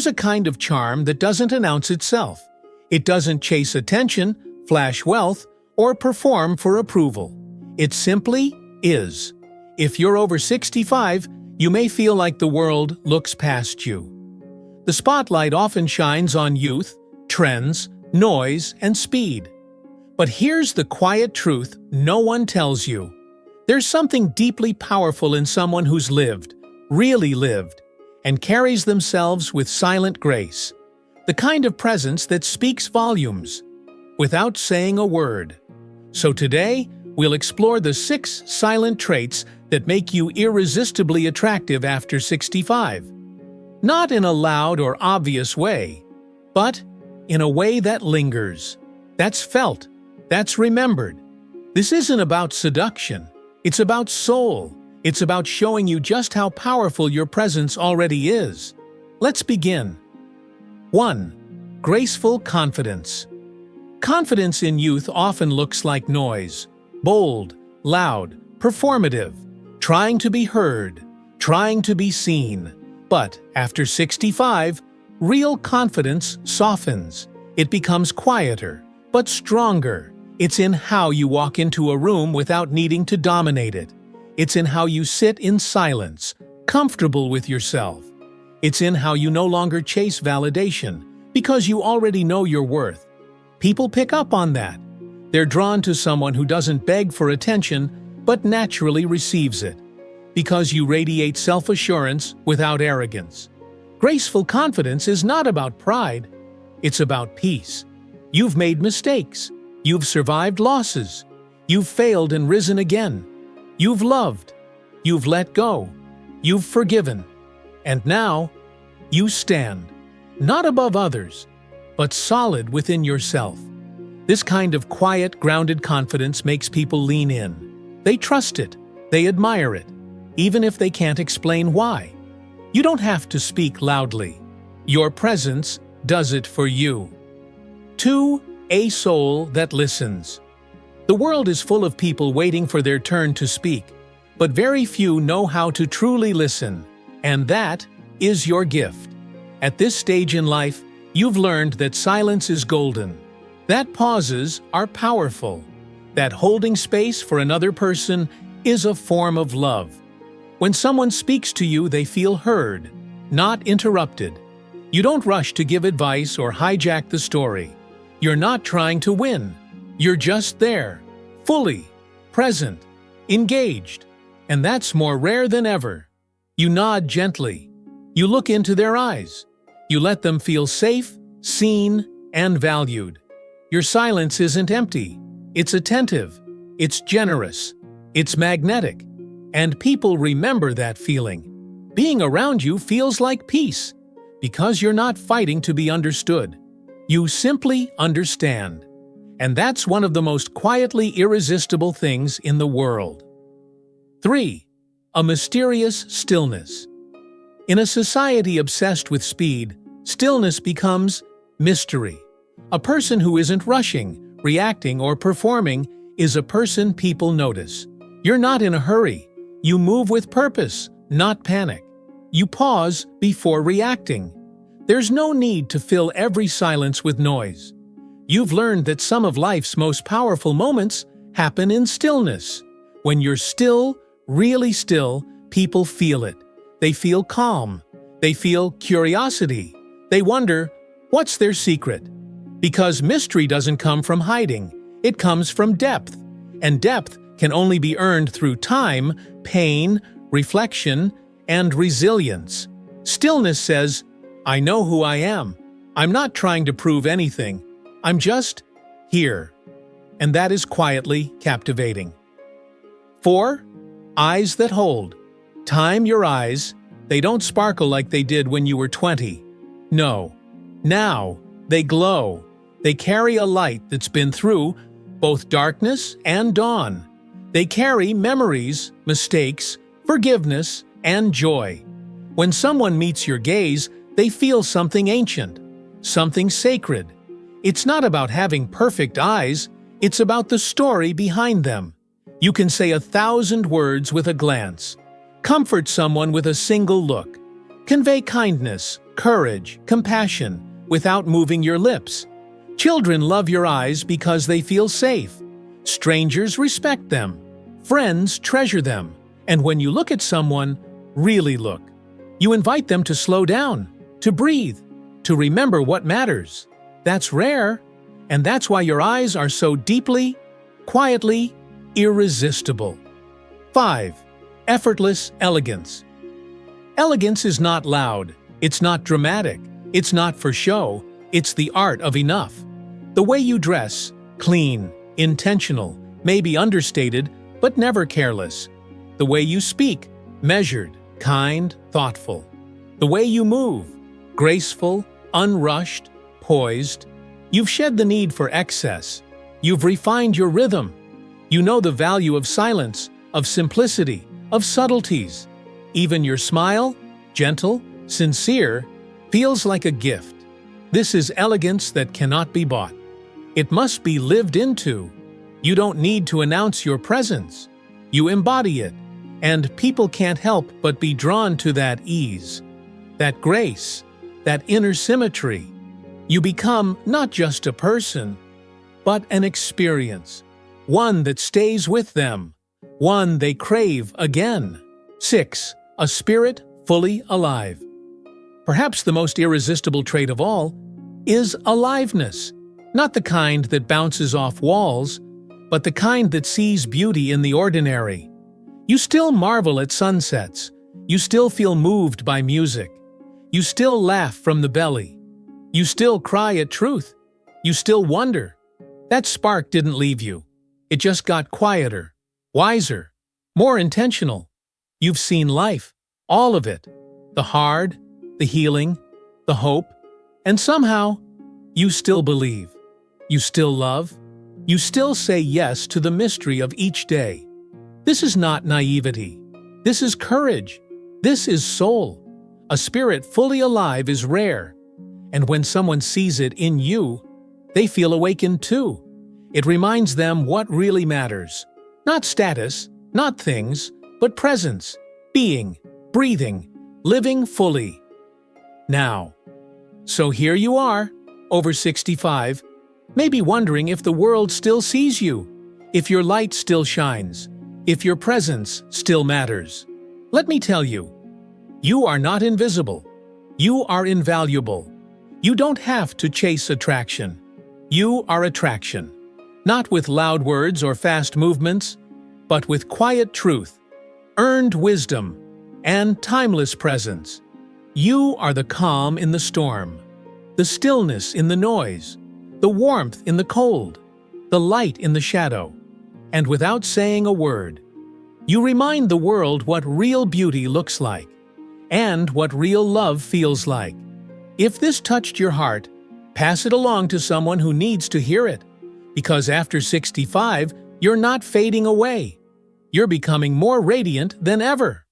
Here's a kind of charm that doesn't announce itself. It doesn't chase attention, flash wealth, or perform for approval. It simply is. If you're over 65, you may feel like the world looks past you. The spotlight often shines on youth, trends, noise, and speed. But here's the quiet truth no one tells you. There's something deeply powerful in someone who's lived, really lived, and carries themselves with silent grace. The kind of presence that speaks volumes, without saying a word. So today, we'll explore the 6 silent traits that make you irresistibly attractive after 65. Not in a loud or obvious way, but in a way that lingers, that's felt, that's remembered. This isn't about seduction. It's about soul. It's about showing you just how powerful your presence already is. Let's begin. 1. Graceful confidence. Confidence in youth often looks like noise. Bold, loud, performative, trying to be heard, trying to be seen. But after 65, real confidence softens. It becomes quieter, but stronger. It's in how you walk into a room without needing to dominate it. It's in how you sit in silence, comfortable with yourself. It's in how you no longer chase validation, because you already know your worth. People pick up on that. They're drawn to someone who doesn't beg for attention, but naturally receives it. Because you radiate self-assurance without arrogance. Graceful confidence is not about pride. It's about peace. You've made mistakes. You've survived losses. You've failed and risen again. You've loved. You've let go. You've forgiven. And now, you stand, not above others, but solid within yourself. This kind of quiet, grounded confidence makes people lean in. They trust it. They admire it, even if they can't explain why. You don't have to speak loudly. Your presence does it for you. 2. A soul that listens. The world is full of people waiting for their turn to speak, but very few know how to truly listen, and that is your gift. At this stage in life, you've learned that silence is golden, that pauses are powerful, that holding space for another person is a form of love. When someone speaks to you, they feel heard, not interrupted. You don't rush to give advice or hijack the story. You're not trying to win. You're just there, fully, present, engaged. And that's more rare than ever. You nod gently. You look into their eyes. You let them feel safe, seen, and valued. Your silence isn't empty. It's attentive. It's generous. It's magnetic. And people remember that feeling. Being around you feels like peace, because you're not fighting to be understood. You simply understand. And that's one of the most quietly irresistible things in the world. 3. A mysterious stillness. In a society obsessed with speed, stillness becomes mystery. A person who isn't rushing, reacting, or performing is a person people notice. You're not in a hurry. You move with purpose, not panic. You pause before reacting. There's no need to fill every silence with noise. You've learned that some of life's most powerful moments happen in stillness. When you're still, really still, people feel it. They feel calm. They feel curiosity. They wonder, what's their secret? Because mystery doesn't come from hiding. It comes from depth. And depth can only be earned through time, pain, reflection, and resilience. Stillness says, I know who I am. I'm not trying to prove anything. I'm just here. And that is quietly captivating. 4. Eyes that hold. Time your eyes. They don't sparkle like they did when you were 20. No. Now, they glow. They carry a light that's been through both darkness and dawn. They carry memories, mistakes, forgiveness, and joy. When someone meets your gaze, they feel something ancient, something sacred. It's not about having perfect eyes, it's about the story behind them. You can say 1,000 words with a glance, comfort someone with a single look, convey kindness, courage, compassion, without moving your lips. Children love your eyes because they feel safe. Strangers respect them. Friends treasure them. And when you look at someone, really look. You invite them to slow down, to breathe, to remember what matters. That's rare, and that's why your eyes are so deeply, quietly, irresistible. 5. Effortless elegance. Elegance is not loud, it's not dramatic, it's not for show, it's the art of enough. The way you dress, clean, intentional, maybe understated, but never careless. The way you speak, measured, kind, thoughtful. The way you move, graceful, unrushed, poised. You've shed the need for excess. You've refined your rhythm. You know the value of silence, of simplicity, of subtleties. Even your smile, gentle, sincere, feels like a gift. This is elegance that cannot be bought. It must be lived into. You don't need to announce your presence. You embody it, and people can't help but be drawn to that ease, that grace, that inner symmetry. You become not just a person, but an experience, one that stays with them, one they crave again. 6. A spirit fully alive. Perhaps the most irresistible trait of all is aliveness, not the kind that bounces off walls, but the kind that sees beauty in the ordinary. You still marvel at sunsets. You still feel moved by music. You still laugh from the belly. You still cry at truth. You still wonder. That spark didn't leave you. It just got quieter, wiser, more intentional. You've seen life, all of it, the hard, the healing, the hope, and somehow, you still believe. You still love. You still say yes to the mystery of each day. This is not naivety. This is courage. This is soul. A spirit fully alive is rare. And when someone sees it in you, they feel awakened too. It reminds them what really matters. Not status, not things, but presence, being, breathing, living fully. Now, so here you are, over 65, maybe wondering if the world still sees you, if your light still shines, if your presence still matters. Let me tell you, you are not invisible. You are invaluable. You don't have to chase attraction. You are attraction. Not with loud words or fast movements, but with quiet truth, earned wisdom, and timeless presence. You are the calm in the storm, the stillness in the noise, the warmth in the cold, the light in the shadow. And without saying a word, you remind the world what real beauty looks like and what real love feels like. If this touched your heart, pass it along to someone who needs to hear it. Because after 65, you're not fading away. You're becoming more radiant than ever.